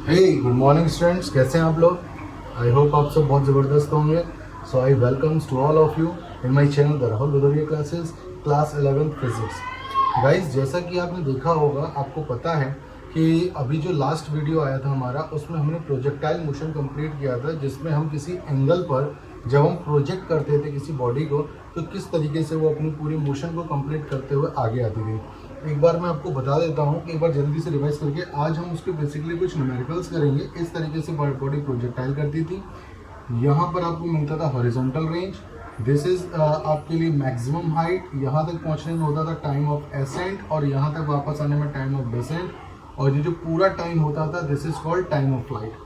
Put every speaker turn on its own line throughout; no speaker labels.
हे good morning students, कैसे हैं आप लोग। आई होप आप सब बहुत ज़बरदस्त होंगे। So I welcomes to all of you in my channel the Rahul Bhadauria classes, class 11th physics. Guys, जैसा कि आपने देखा होगा, आपको पता है कि अभी जो लास्ट वीडियो आया था हमारा, उसमें हमने प्रोजेक्टाइल मोशन कंप्लीट किया था, जिसमें हम किसी एंगल पर जब हम प्रोजेक्ट करते थे किसी बॉडी को, तो किस तरीके से वो अपनी पूरी मोशन को कंप्लीट करते हुए आगे आती थी। एक बार मैं आपको बता देता हूँ कि एक बार जल्दी से रिवाइज करके आज हम उसके बेसिकली कुछ न्यूमेरिकल्स करेंगे। इस तरीके से बॉडी प्रोजेक्टाइल करती थी। यहाँ पर आपको मिलता था हॉरिजॉन्टल रेंज, दिस इज आपके लिए मैक्सिमम हाइट। यहाँ तक पहुँचने में होता था टाइम ऑफ एसेंट, और यहाँ तक वापस आने में टाइम ऑफ डिसेंट, और ये जो पूरा टाइम होता था this is called time of flight.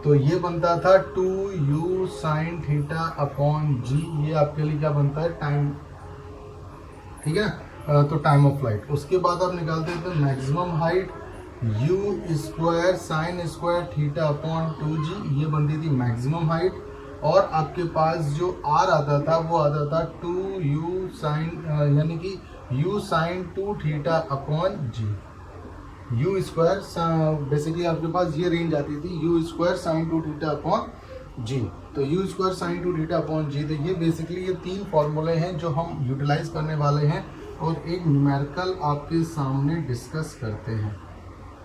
तो ये बनता था 2u sin थीटा अपॉन जी। ये आपके लिए क्या बनता है, टाइम, ठीक है। तो टाइम ऑफ फ्लाइट। उसके बाद आप निकालते थे maximum height, u square sine square theta upon 2g। ये बनती थी मैक्सिमम हाइट। और आपके पास जो r आता था वो आता था 2u साइन, यानी कि u sine 2 theta upon G. U square, basically आपके पास ये रेंज आती थी U square sine 2 theta upon G. तो U square sine 2 theta upon G, तो ये बेसिकली ये तीन फॉर्मूले हैं जो हम यूटिलाइज करने वाले हैं और एक न्यूमेरिकल आपके सामने डिस्कस करते हैं।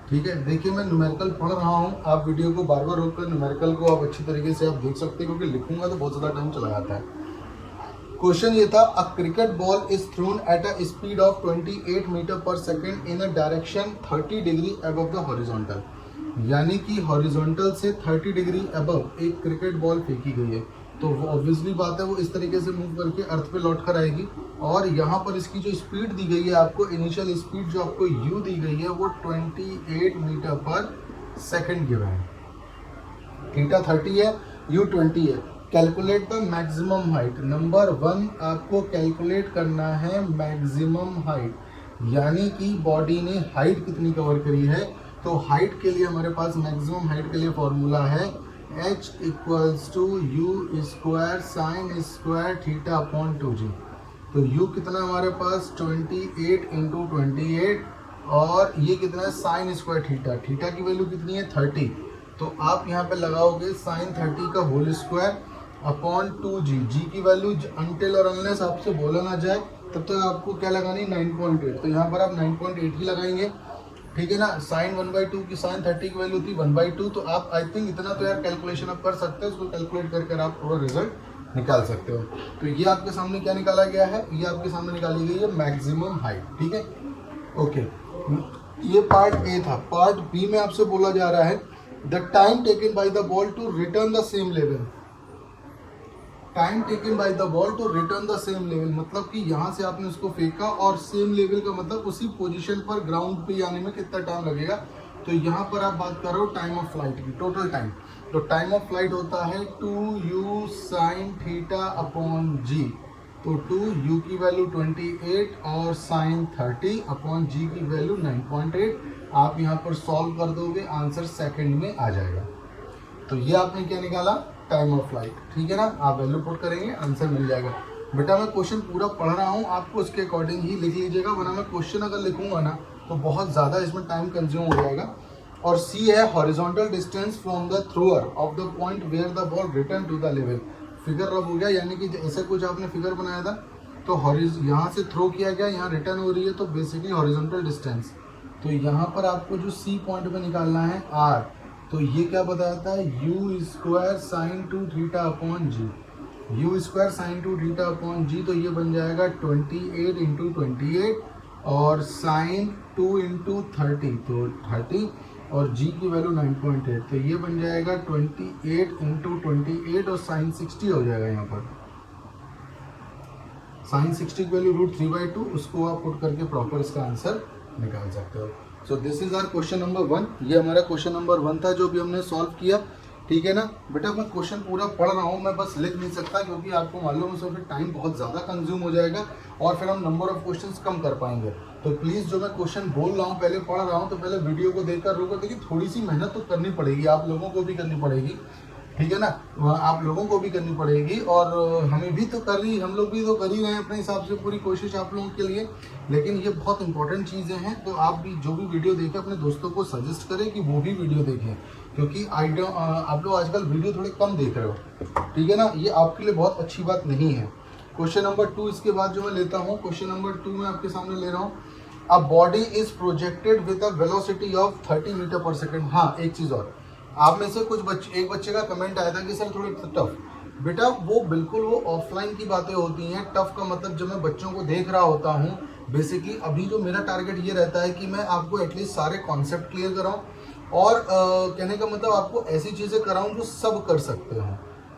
ठीक है, देखिए मैं न्यूमेरिकल पढ़ रहा हूँ, आप वीडियो को बार बार रोक कर न्यूमेरिकल को आप अच्छी तरीके से आप देख सकते हैं, क्योंकि लिखूंगा तो बहुत ज़्यादा टाइम चला जाता है। क्वेश्चन ये था, a cricket ball is thrown at a speed of 28 metre per second in a direction 30 degree above the horizontal. यानी कि हॉरिजॉन्टल से 30 डिग्री अबव एक क्रिकेट बॉल फेंकी गई है, तो वो ऑब्वियसली बात है वो इस तरीके से मूव करके अर्थ पे लौट कर आएगी। और यहाँ पर इसकी जो स्पीड दी गई है आपको, इनिशियल स्पीड जो आपको यू दी गई है वो 28 मीटर पर सेकेंड गिवन है। थीटा 30 है, यू 20 है। Calculate the maximum height. Number 1 आपको कैलकुलेट करना है मैक्सिमम हाइट, यानी कि बॉडी ने हाइट कितनी कवर करी है। तो हाइट के लिए हमारे पास मैक्सिमम हाइट के लिए फॉर्मूला है h equals to U square sine square theta upon 2g। तो u कितना हमारे पास 28 इंटू 28, और ये कितना है साइन स्क्वायर थीटा। थीटा की वैल्यू कितनी है 30, तो आप यहाँ पे लगाओगे साइन 30 का होल स्क्वायर अपॉन 2g। जी की वैल्यू अनटिल और अनलेस आपसे बोला ना जाए तब तक आपको क्या लगानी, 9.8। तो यहाँ पर आप 9.8 ही लगाएंगे, ठीक है ना। साइन 1/2 की साइन 30 की वैल्यू थी 1/2, तो आप आई थिंक इतना तो यार कैलकुलेशन आप कर सकते हैं, उसको कैलकुलेट करके आप पूरा रिजल्ट निकाल सकते हो। तो ये आपके सामने क्या निकाला गया है, ये आपके सामने निकाली गई है मैक्सिमम हाइट, ठीक है। ओके, ये पार्ट ए था। पार्ट बी में आपसे बोला जा रहा है the time taken by the ball to return the same level. Time taken by the ball to return the same level, मतलब कि यहाँ से आपने उसको फेंका और सेम लेवल का मतलब उसी पोजीशन पर ग्राउंड पे आने में कितना टाइम लगेगा। तो यहाँ पर आप बात कर रहे हो टाइम ऑफ फ्लाइट की, टोटल टाइम। तो टाइम ऑफ फ्लाइट होता है 2u sign theta upon G. तो 2u की वैल्यू 28 और साइन 30 अपॉन जी की वैल्यू 9.8। आप यहाँ पर सॉल्व कर दोगे, आंसर सेकेंड में आ जाएगा। तो ये आपने क्या निकाला, टाइम ऑफ फ्लाइट, ठीक है ना। आप वैल्यू पुट करेंगे, आंसर मिल जाएगा। बेटा मैं क्वेश्चन पूरा पढ़ रहा हूँ, आपको उसके अकॉर्डिंग ही लिख लीजिएगा, वरना मैं क्वेश्चन अगर लिखूंगा ना तो बहुत ज़्यादा इसमें टाइम कंज्यूम हो जाएगा। और सी है horizontal distance from the thrower of the point where the ball return to the level. Figure रब हो गया, यानी कि ऐसे कुछ आपने फिगर बनाया था, तो यहाँ से थ्रो किया गया, यहाँ रिटर्न हो रही है, तो बेसिकली हॉरिजॉन्टल डिस्टेंस। तो यहाँ पर आपको जो सी पॉइंट पे निकालना है आर, तो ये क्या बताता है U square sine 2 theta upon G. U square sine 2 theta upon G, तो ये बन जाएगा 28 इंटू 28 और साइन 2 इंटू 30, तो 30 और जी की वैल्यू 9.8, तो ये बन जाएगा 28 इंटू 28 और साइन 60 हो जाएगा। यहाँ पर साइन 60 की वैल्यू √3/2, उसको आप पुट करके प्रॉपर इसका आंसर निकाल सकते हो। So this is our question number 1। ये हमारा क्वेश्चन नंबर 1 था जो भी हमने सॉल्व किया, ठीक है ना। बेटा मैं क्वेश्चन पूरा पढ़ रहा हूँ, मैं बस लिख नहीं सकता, क्योंकि आपको मालूम है फिर टाइम बहुत ज़्यादा कंज्यूम हो जाएगा और फिर हम नंबर ऑफ क्वेश्चंस कम कर पाएंगे। तो प्लीज़ जो मैं क्वेश्चन बोल रहा हूँ, पहले पढ़ रहा हूँ, तो पहले वीडियो को देखकर रुको। देखिए थोड़ी सी मेहनत तो करनी पड़ेगी, आप लोगों को भी करनी पड़ेगी, ठीक है ना। वहाँ आप लोगों को भी करनी पड़ेगी और हमें भी तो हम लोग भी तो कर ही रहे हैं अपने हिसाब से पूरी कोशिश आप लोगों के लिए। लेकिन ये बहुत इंपॉर्टेंट चीज़ें हैं, तो आप भी जो भी वीडियो देखें अपने दोस्तों को सजेस्ट करें कि वो भी वीडियो देखें, क्योंकि आप लोग आजकल वीडियो थोड़े कम देख रहे हो, ठीक है ना। ये आपके लिए बहुत अच्छी बात नहीं है। क्वेश्चन नंबर 2 इसके बाद जो मैं लेता हूँ, क्वेश्चन नंबर 2 मैं आपके सामने ले रहा हूँ। A body is projected with a velocity of 30 metre per second. हाँ, एक चीज़ और, आप में से एक बच्चे का कमेंट आया था कि सर थोड़े टफ। बेटा वो बिल्कुल वो ऑफलाइन की बातें होती हैं। टफ का मतलब जब मैं बच्चों को देख रहा होता हूँ, बेसिकली अभी जो मेरा टारगेट ये रहता है कि मैं आपको एटलीस्ट सारे कॉन्सेप्ट क्लियर कराऊँ और कहने का मतलब आपको ऐसी चीज़ें कराऊँ जो सब कर सकते हो,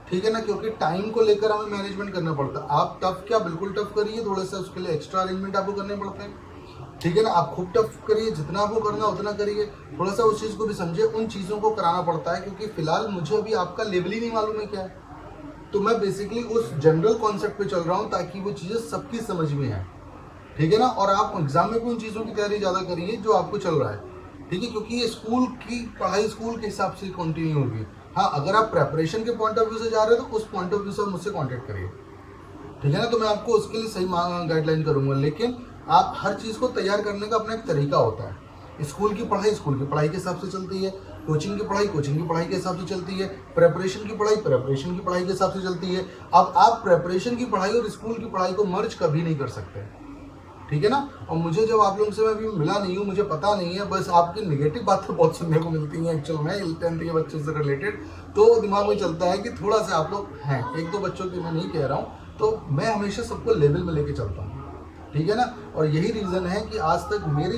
ठीक है ना। क्योंकि टाइम को लेकर हमें मैनेजमेंट करना पड़ता है। आप टफ क्या बिल्कुल टफ करिए, थोड़ा सा उसके लिए एक्स्ट्रा अरेंजमेंट आपको करने पड़ते हैं, ठीक है ना। आप खूब टफ करिए, जितना आपको करना उतना करिए, थोड़ा सा उस चीज़ को भी समझिए। उन चीज़ों को कराना पड़ता है क्योंकि फिलहाल मुझे अभी आपका लेवल ही नहीं मालूम है क्या है, तो मैं बेसिकली उस जनरल कॉन्सेप्ट पे चल रहा हूँ ताकि वो चीज़ें सबकी समझ में आए, ठीक है ना। और आप एग्जाम में भी उन चीज़ों की तैयारी ज़्यादा करिए जो आपको चल रहा है, ठीक है, क्योंकि ये स्कूल की पढ़ाई स्कूल के हिसाब से कंटिन्यू होगी। हाँ, अगर आप प्रेपरेशन के पॉइंट ऑफ व्यू से जा रहे हो तो उस पॉइंट ऑफ व्यू से मुझसे कॉन्टेक्ट करिए, ठीक है ना। तो मैं आपको उसके लिए सही गाइडलाइन करूंगा। लेकिन आप हर चीज़ को तैयार करने का अपना एक तरीका होता है। स्कूल की पढ़ाई के हिसाब से चलती है, कोचिंग की पढ़ाई के हिसाब से चलती है, प्रेपरेशन की पढ़ाई के हिसाब से चलती है। अब आप प्रेपरेशन की पढ़ाई और स्कूल की पढ़ाई को मर्ज कभी नहीं कर सकते, ठीक है ना। और मुझे जब आप लोगों से मैं अभी मिला नहीं हूँ, मुझे पता नहीं है, बस आपकी नेगेटिव बातें बहुत सुनने को मिलती हैं एक्चुअल में 10th के बच्चों से रिलेटेड। तो दिमाग में चलता है कि थोड़ा सा आप लोग हैं, एक दो बच्चों की मैं नहीं कह रहा हूँ, तो मैं हमेशा सबको लेवल में लेके चलता हूँ, ठीक है ना। और यही रीज़न है कि आज तक मेरी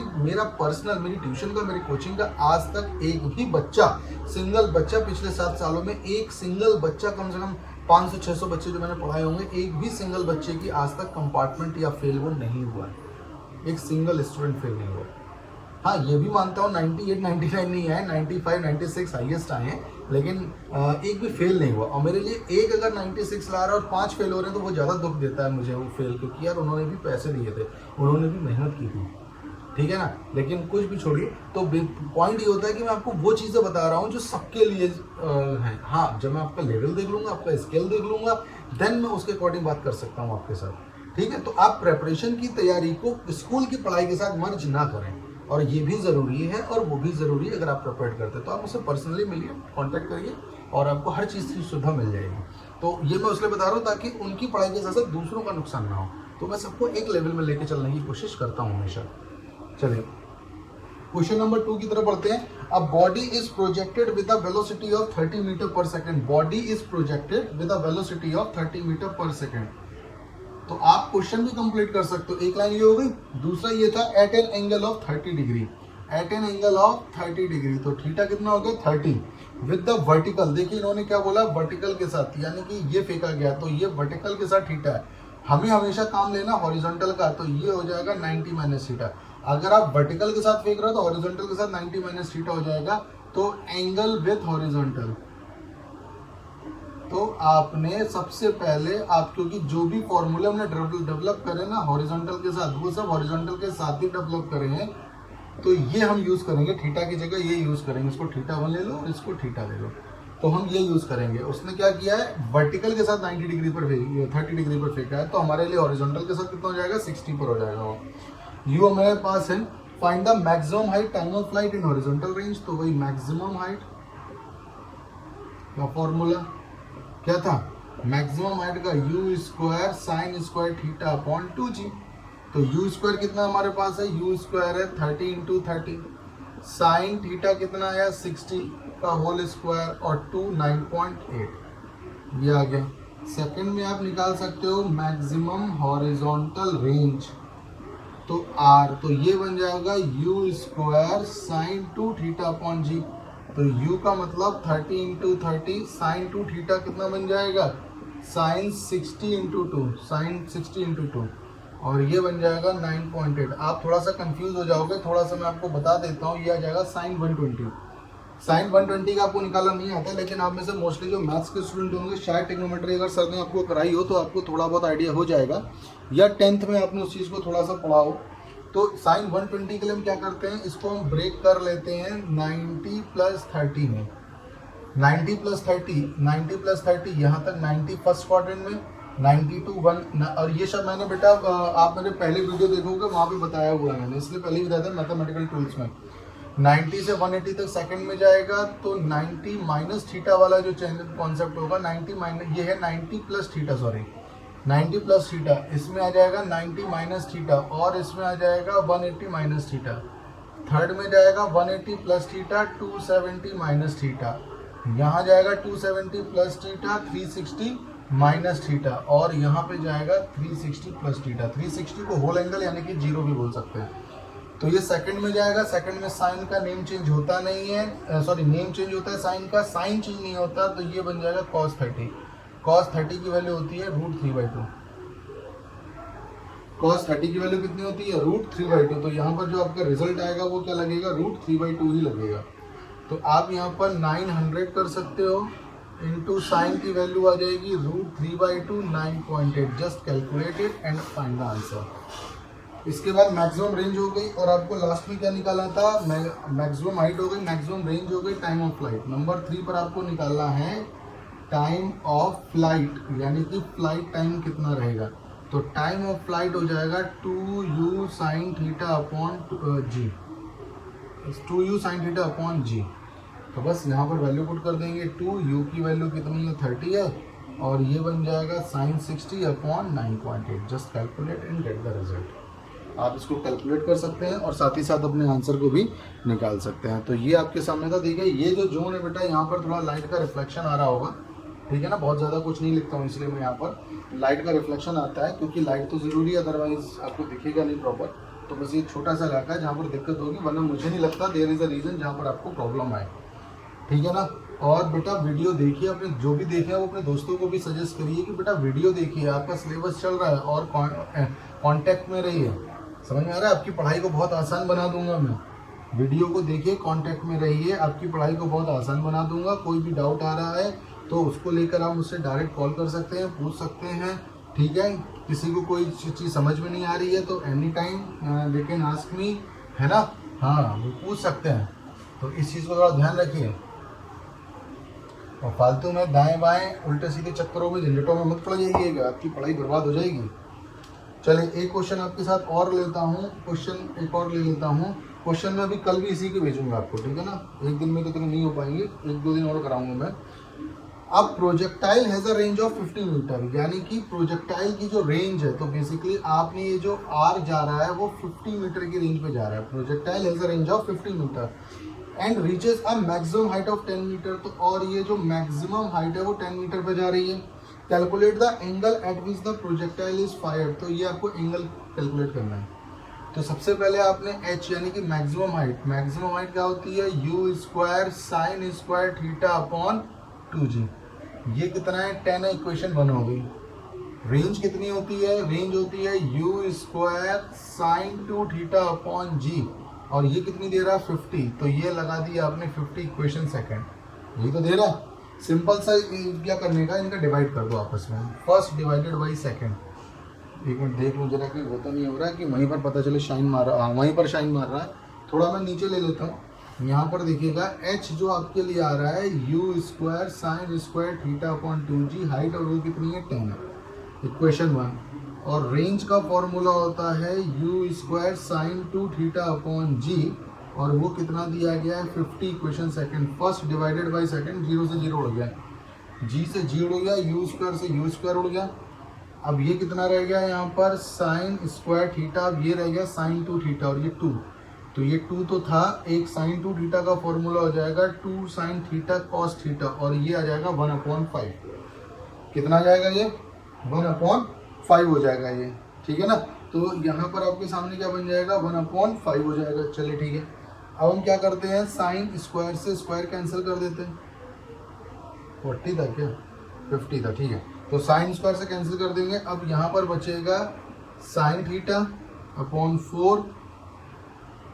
ट्यूशन का, मेरी कोचिंग का आज तक एक भी बच्चा, सिंगल बच्चा, पिछले 7 सालों में एक सिंगल बच्चा, कम से कम 500-600 बच्चे जो मैंने पढ़ाए होंगे, एक भी सिंगल बच्चे की आज तक कंपार्टमेंट या फेल वो नहीं हुआ है, एक सिंगल स्टूडेंट फेल नहीं हुआ। हाँ, ये भी मानता हूँ 98, 99 नहीं आए, 95, 96 हाईएस्ट आए हैं, लेकिन एक भी फेल नहीं हुआ। और मेरे लिए एक अगर 96 ला रहा है और 5 फेल हो रहे हैं तो वो ज़्यादा दुख देता है मुझे, वो फेल, क्योंकि यार उन्होंने भी पैसे दिए थे, उन्होंने भी मेहनत की थी, ठीक है ना। लेकिन कुछ भी छोड़िए, तो पॉइंट ये होता है कि मैं आपको वो चीज़ें बता रहा हूँ जो सबके लिए हैं। हाँ, जब मैं आपका लेवल देख लूँगा, आपका स्केल देख लूँगा, देन मैं उसके अकॉर्डिंग बात कर सकता हूँ आपके साथ, ठीक है। तो आप प्रेपरेशन की तैयारी को स्कूल की पढ़ाई के साथ मर्ज ना करें, और ये भी ज़रूरी है और वो भी ज़रूरी है। अगर आप प्रिपेयर करते हैं तो आप मुझसे पर्सनली मिलिए, कांटेक्ट करिए और आपको हर चीज़ की सुविधा मिल जाएगी। तो ये मैं उसलिए बता रहा हूँ ताकि उनकी पढ़ाई के साथ साथ दूसरों का नुकसान ना हो। तो मैं सबको एक लेवल में लेके चलने की कोशिश करता हूँ हमेशा। चलिए क्वेश्चन नंबर 2 की तरफ बढ़ते हैं। A body is projected with a velocity of 30 metre per second. Body is projected with a velocity of 30 metre per second. तो आप क्वेश्चन भी कंप्लीट कर सकते हो। एक लाइन ये हो गई, दूसरा ये था at an angle of 30 degree, at an angle of 30 degree. तो थीटा कितना हो गया 30 विद द वर्टिकल। देखिए इन्होंने क्या बोला, वर्टिकल के साथ, यानी कि ये फेंका गया तो ये वर्टिकल के साथ थीटा है। हमें हमेशा काम लेना हॉरिजॉन्टल का, तो ये हो जाएगा 90 माइनस थीटा। अगर आप वर्टिकल के साथ फेंक रहे हो तो हॉरिजॉन्टल के साथ 90 माइनस थीटा हो जाएगा। तो एंगल विथ हॉरिजॉन्टल, तो आपने सबसे पहले आप, क्योंकि जो भी फॉर्मूला हमने डेवलप करे ना हॉरिजॉन्टल के साथ, वो सब हॉरिजॉन्टल के साथ ही डेवलप करे हैं। तो ये हम यूज करेंगे, थीटा की जगह ये यूज करेंगे। इसको थीटा 1 ले लो और इसको थीटा ले लो, तो हम ये यूज करेंगे। उसने क्या किया है, वर्टिकल के साथ 90 डिग्री पर 30 डिग्री पर फेंका है, तो हमारे लिए हॉरिजॉन्टल के साथ कितना हो जाएगा 60 पर हो जाएगा। यू हमारे पास है, find the maximum height time of flight in horizontal range. तो वही मैक्सिमम हाइट का फॉर्मूला क्या था, मैक्सिमम हाइट का u square sine square theta upon 2g। तो u स्क्वायर कितना हमारे पास है, u स्क्वायर है 30 इंटू 30, साइन थीटा कितना आया 60 का होल स्क्वायर और 2 9.8, ये आ गया। सेकंड में आप निकाल सकते हो मैक्सिमम हॉरिजॉन्टल रेंज, तो r, तो ये बन जाएगा u square sine 2 theta upon g। तो u का मतलब 30 इंटू 30, साइन 2 थीटा कितना बन जाएगा, साइन 60 इंटू 2, साइन 60 इंटू 2, और ये बन जाएगा 9.8। आप थोड़ा सा कंफ्यूज हो जाओगे, थोड़ा सा मैं आपको बता देता हूँ। ये आ जाएगा साइन 120। साइन 120 का आपको निकालना नहीं आता, लेकिन आप में से मोस्टली जो मैथ्स के स्टूडेंट होंगे, शायद टेक्नोमेट्री अगर सर ने आपको कराई हो तो आपको थोड़ा बहुत आइडिया हो जाएगा, या 10th में आपने उस चीज़ को थोड़ा सा पढ़ा हो। तो साइन 120 के लिए हम क्या करते हैं, इसको हम ब्रेक कर लेते हैं 90 प्लस 30 में। 90 प्लस 30 यहाँ तक 90 फर्स्ट क्वाड्रेंट में, 92 1 और ये सब मैंने बेटा आप मेरे पहले वीडियो देखोगे वहाँ पे बताया हुआ है मैंने, इसलिए पहले ही बताया था मैथमेटिकल टूल्स में। 90 से 180 तक सेकंड में जाएगा तो 90 माइनस थीटा वाला जो चेंज कॉन्सेप्ट होगा, 90 माइनस ये है 90 plus theta, sorry 90 plus theta, इसमें आ जाएगा 90 माइनस थीटा और इसमें आ जाएगा 180 माइनस थीटा। थर्ड में जाएगा 180 प्लस थीटा 270 माइनस थीटा, यहाँ जाएगा 270 प्लस थीटा 360 माइनस थीटा और यहाँ पे जाएगा 360 प्लस थीटा। 360 को होल एंगल यानी कि जीरो भी बोल सकते हैं। तो ये सेकंड में जाएगा, सेकंड में साइन का नेम चेंज होता नहीं है, सॉरी नेम चेंज होता है साइन का, साइन चेंज नहीं होता, तो ये बन जाएगा cos 30। cos 30 की वैल्यू होती है √3/2। cos 30 की वैल्यू कितनी होती है √3/2। तो यहाँ पर जो आपका रिजल्ट आएगा वो क्या लगेगा √3/2 ही लगेगा। तो आप यहाँ पर 900 कर सकते हो, इंटू साइन की वैल्यू आ जाएगी √3/2 9.8। Just calculate it and find the answer. इसके बाद मैक्सिमम रेंज हो गई और आपको लास्ट में क्या निकालना था, मैक्सिमम हाइट हो गई, मैक्सिमम रेंज हो गई, टाइम ऑफ फ्लाइट। नंबर 3 पर आपको निकालना है टाइम ऑफ फ्लाइट, यानी कि फ्लाइट टाइम कितना रहेगा। तो टाइम ऑफ फ्लाइट हो जाएगा 2u sin theta upon g, 2u sin theta upon g। तो बस यहाँ पर वैल्यू पुट कर देंगे, 2u की वैल्यू कितनी है 30 है और ये बन जाएगा sin 60 upon 9.8। Just calculate and get the result. आप इसको कैलकुलेट कर सकते हैं और साथ ही साथ अपने आंसर को भी निकाल सकते हैं। तो ये आपके सामने था। देखिए ये जो जोन है बेटा, यहाँ पर थोड़ा लाइट का रिफ्लेक्शन आ रहा होगा, ठीक है ना, बहुत ज़्यादा कुछ नहीं लिखता हूँ इसलिए मैं यहाँ पर लाइट का रिफ्लेक्शन आता है, क्योंकि लाइट तो ज़रूरी है, अदरवाइज आपको दिखेगा नहीं प्रॉपर। तो बस ये छोटा सा इलाका है जहाँ पर दिक्कत होगी, वरना मुझे नहीं लगता देयर इज़ अ रीज़न जहाँ पर आपको प्रॉब्लम आए, ठीक है ना। और बेटा वीडियो देखिए, अपने जो भी देखे वो अपने दोस्तों को भी सजेस्ट करिए कि बेटा वीडियो देखिए, आपका सिलेबस चल रहा है और कांटेक्ट में रहिए। समझ में आ रहा है, आपकी पढ़ाई को बहुत आसान बना दूंगा मैं। वीडियो को देखिए, कांटेक्ट में रहिए, आपकी पढ़ाई को बहुत आसान बना दूंगा। कोई भी डाउट आ रहा है तो उसको लेकर आप मुझसे डायरेक्ट कॉल कर सकते हैं, पूछ सकते हैं, ठीक है। किसी को कोई चीज़ समझ में नहीं आ रही है तो any time they can ask me, है ना, हाँ वो पूछ सकते हैं। तो इस चीज़ को थोड़ा ध्यान रखिए और फालतू में दाएं बाएं उल्टे सीधे चक्करों में झंझटों में मत पड़ जाइएगा, आपकी पढ़ाई बर्बाद हो जाएगी। चलिए एक क्वेश्चन आपके साथ और लेता हूँ, क्वेश्चन एक और ले लेता हूँ। क्वेश्चन में अभी कल भी इसी के भेजूंगा आपको, ठीक है ना, एक दिन में तो नहीं हो पाएंगे, 1-2 दिन और कराऊंगा मैं। अब projectile has a range of 50 metre, यानी कि प्रोजेक्टाइल की जो रेंज है, तो बेसिकली आपने ये जो आर जा रहा है वो 50 मीटर की रेंज पे जा रहा है। Projectile has a range of 50 metre and reaches a maximum height of 10 metre. तो और ये जो मैक्सिमम हाइट है वो 10 मीटर पे जा रही है। Calculate the angle eight which the projectile is fired. तो ये आपको एंगल कैलकुलेट करना है। तो सबसे पहले आपने h यानी कि मैक्सिमम हाइट क्या होती है, u square sine square theta upon 2g। ये कितना है 10 है, इक्वेशन 1 हो गई। रेंज कितनी होती है, रेंज होती है u square sine 2 theta upon g और ये कितनी दे रहा है 50। तो ये लगा दिया आपने 50 इक्वेशन सेकंड, यही तो दे रहा है। सिंपल सा क्या करने का, इनका डिवाइड कर दो आपस में, फर्स्ट डिवाइडेड बाई सेकंड। एक मिनट देख लो जरा कि वो तो नहीं हो रहा है कि वहीं पर पता चले शाइन मार रहा, हाँ वहीं पर शाइन मार रहा है। थोड़ा मैं नीचे ले लेता हूँ, यहाँ पर देखिएगा h जो आपके लिए आ रहा है u square sine square theta upon 2g, height और वो कितनी है 10 है, इक्वेशन 1। और रेंज का फॉर्मूला होता है u square sine 2 theta upon g और वो कितना दिया गया है 50 equation second. First divided by second, 0 से 0 उड़ गया, g से g उड़ गया, u स्क्वायर से u स्क्वायर उड़ गया। अब ये कितना रह गया यहाँ पर साइन स्क्वायर थीटा, अब ये रह गया साइन 2 थीटा और ये 2। तो ये 2 तो था, एक साइन 2 थीटा का फॉर्मूला हो जाएगा 2 साइन थीटा कॉस थीटा और ये आ जाएगा 1/5। कितना आ जाएगा ये 1/5 हो जाएगा ये, ठीक है ना। तो यहाँ पर आपके सामने क्या बन जाएगा 1/5 हो जाएगा। चलिए ठीक है, अब हम क्या करते हैं, साइन स्क्वायर से स्क्वायर कैंसिल कर देते हैं। 40 था क्या 50 था, ठीक है। तो साइन स्क्वायर से कैंसिल कर देंगे। अब यहाँ पर बचेगा sine theta upon 4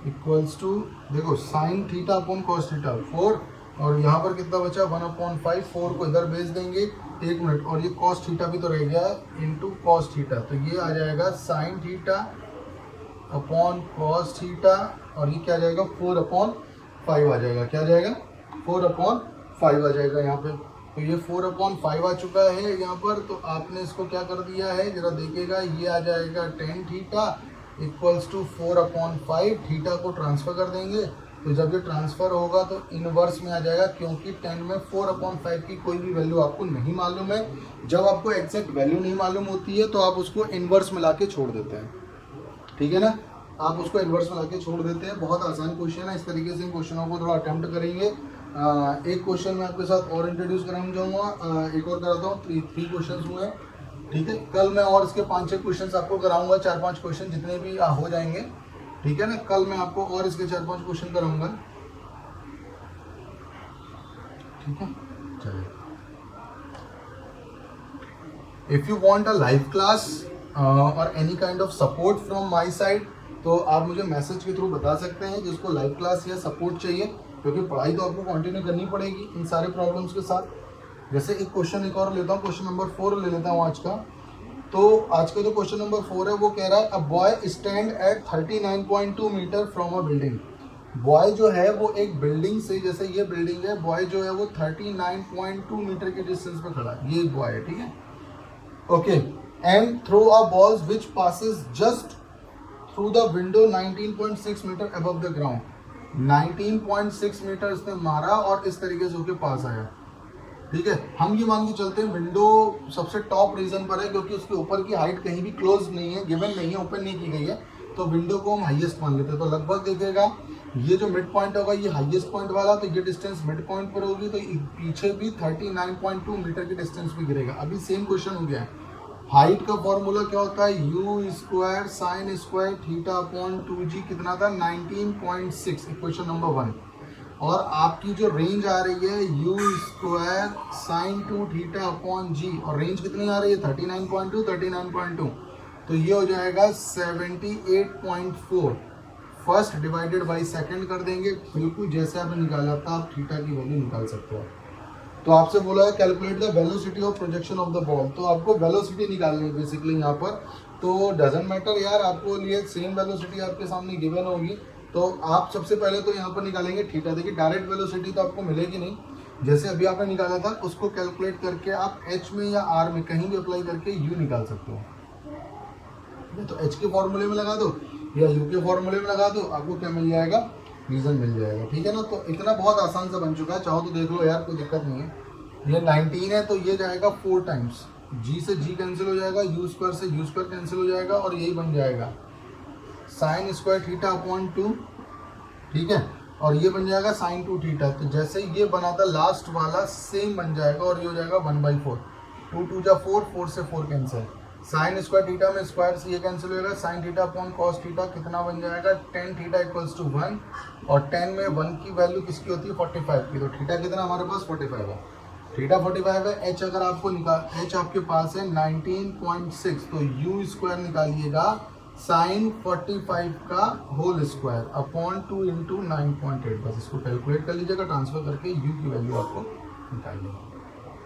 equals to, देखो sine theta upon cos theta 4 और यहाँ पर कितना बचा 1/5। 4 को इधर भेज देंगे, एक मिनट, और ये कॉस थीटा भी तो रह गया इंटू कॉस थीटा। तो ये आ जाएगा sign theta upon cos theta और ये क्या आ जाएगा 4/5 आ जाएगा। क्या आ जाएगा 4/5 5 आ जाएगा यहाँ पे। तो ये 4/5 आ चुका है यहाँ पर। तो आपने इसको क्या कर दिया है जरा देखिएगा, ये आ जाएगा tan theta equals to 4/5। Theta को ट्रांसफ़र कर देंगे, तो जब ये ट्रांसफ़र होगा तो इनवर्स में आ जाएगा, क्योंकि 10 में 4/5 की कोई भी वैल्यू आपको नहीं मालूम है। जब आपको एग्जैक्ट वैल्यू नहीं मालूम होती है तो आप उसको इनवर्स में ला के छोड़ देते हैं, ठीक है ना। आप उसको इन्वर्स में लाके छोड़ देते हैं। बहुत आसान क्वेश्चन है। इस तरीके से इन क्वेश्चनों को थोड़ा अटेम्प्ट करेंगे। एक क्वेश्चन मैं आपके साथ और इंट्रोड्यूस कराना चाहूँगा, एक और कराता हूँ। 3 क्वेश्चन हुए हैं, ठीक है। कल मैं और इसके 5-6 क्वेश्चन आपको कराऊंगा, 4-5 क्वेश्चन जितने भी हो जाएंगे, ठीक है ना। कल मैं आपको और इसके 4-5 क्वेश्चन कराऊंगा, ठीक है। चलिए, if you want a live class और any kind of support from my side, तो आप मुझे मैसेज के थ्रू बता सकते हैं जिसको लाइव क्लास या सपोर्ट चाहिए, क्योंकि पढ़ाई तो आपको कंटिन्यू करनी पड़ेगी इन सारे प्रॉब्लम्स के साथ। जैसे एक क्वेश्चन एक और लेता हूँ, क्वेश्चन नंबर 4 ले लेता हूँ आज का। तो आज का जो क्वेश्चन नंबर 4 है वो कह रहा है a boy stand at 39.2 metre from a building. Boy जो है वो एक बिल्डिंग से, जैसे ये बिल्डिंग है, बॉय जो है वो 39.2 मीटर के डिस्टेंस पे खड़ा है, ये बॉय है, ठीक है। Okay, and throw a balls which passes just through the window 19.6 metre above the ground. 19.6 metre इसने मारा और इस तरीके से उसके पास आया, ठीक है। हम ये मान के चलते हैं विंडो सबसे टॉप रीजन पर है, क्योंकि उसके ऊपर की हाइट कहीं भी क्लोज नहीं है, गिवन नहीं है, ओपन नहीं की गई है, तो विंडो को हम हाईएस्ट मान लेते हैं। तो लगभग देखिएगा ये जो मिड पॉइंट होगा ये हाईएस्ट पॉइंट वाला, तो ये डिस्टेंस मिड पॉइंट पर होगी, तो पीछे भी 39.2 मीटर के डिस्टेंस पे गिरेगा। अभी सेम क्वेश्चन हो गया है। हाइट का फॉर्मूला क्या होता है, U square sine square theta upon 2g कितना था, 19.6, इक्वेशन नंबर 1। और आपकी जो रेंज आ रही है U square sine 2 theta upon G, और रेंज कितनी आ रही है 39.2। तो ये हो जाएगा 78.4। फर्स्ट डिवाइडेड बाई सेकंड कर देंगे, बिल्कुल जैसे आपने निकाला था आप थीटा की वैल्यू निकाल सकते हो। तो आपसे बोला है calculate the velocity of projection of the ball, तो आपको वेलोसिटी निकालनी है बेसिकली यहाँ पर। तो डजंट मैटर यार, आपको लिए सेम वेलोसिटी आपके सामने गिवन होगी, तो आप सबसे पहले तो यहाँ पर निकालेंगे थीटा। देखिए डायरेक्ट वेलोसिटी तो आपको मिलेगी नहीं, जैसे अभी आपने निकाला था उसको कैलकुलेट करके आप एच में या आर में कहीं भी अप्लाई करके यू निकाल सकते हो। तो एच के फॉर्मूले में लगा दो या यू के फॉर्मूले में लगा दो, आपको क्या मिल जाएगा, रीजन मिल जाएगा, ठीक है ना। तो इतना बहुत आसान से बन चुका है, चाहो तो देख लो यार, कोई दिक्कत नहीं है। ये 19 है तो ये जाएगा 4 टाइम्स, जी से जी कैंसिल हो जाएगा, यू स्क्वायर से यू स्क्वायर कैंसिल हो जाएगा, और यही बन जाएगा साइन स्क्वायर थीटा अपॉन 2, ठीक है। और ये बन जाएगा साइन 2 थीटा। तो जैसे ये बना था लास्ट वाला सेम बन जाएगा, और ये हो जाएगा 1/4, 2 2 जा 4, 4 से 4 कैंसिल, साइन स्क्वायर थीटा में स्क्वायर से ये कैंसिल हो जाएगा, sign theta upon cos theta कितना बन जाएगा, tan थीटा इक्वल्स टू 1, और tan में 1 की वैल्यू किसकी होती है 45 की, तो थीटा कितना हमारे पास 45 है, थीटा 45 है। एच अगर आपको एच आपके पास है 19.6, तो यू स्क्वायर निकालिएगा साइन 45 का होल स्क्वायर अपॉन 2 इंटू 9.8, बस इसको कैलकुलेट कर लीजिएगा, ट्रांसफर करके यू की वैल्यू आपको निकालिएगा,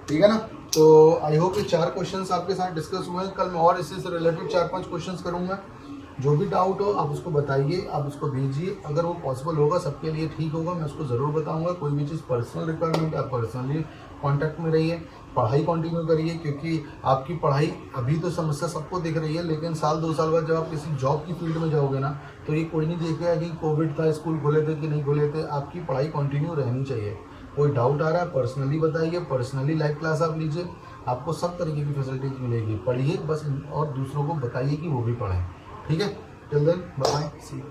ठीक है ना। तो आई होप ये 4 क्वेश्चंस आपके साथ डिस्कस हुए हैं। कल मैं और इससे रिलेटेड 4-5 क्वेश्चंस करूंगा। जो भी डाउट हो आप उसको बताइए, आप उसको भेजिए, अगर वो पॉसिबल होगा सबके लिए ठीक होगा, मैं उसको ज़रूर बताऊंगा। कोई भी चीज़ पर्सनल रिक्वायरमेंट आप पर्सनली कॉन्टैक्ट में रहिए, पढ़ाई कंटिन्यू करिए, क्योंकि आपकी पढ़ाई अभी तो समस्या सबको दिख रही है, लेकिन 1-2 साल बाद जब आप किसी जॉब की फील्ड में जाओगे ना, तो ये कोई नहीं देखेगा कि कोविड था, स्कूल खुले थे कि नहीं खुले थे, आपकी पढ़ाई कंटिन्यू रहनी चाहिए। कोई डाउट आ रहा है पर्सनली बताइए, पर्सनली लाइव क्लास आप लीजिए, आपको सब तरीके की फैसिलिटीज मिलेगी। पढ़िए बस, और दूसरों को बताइए कि वो भी पढ़ें, ठीक है। Till then bye bye, see you.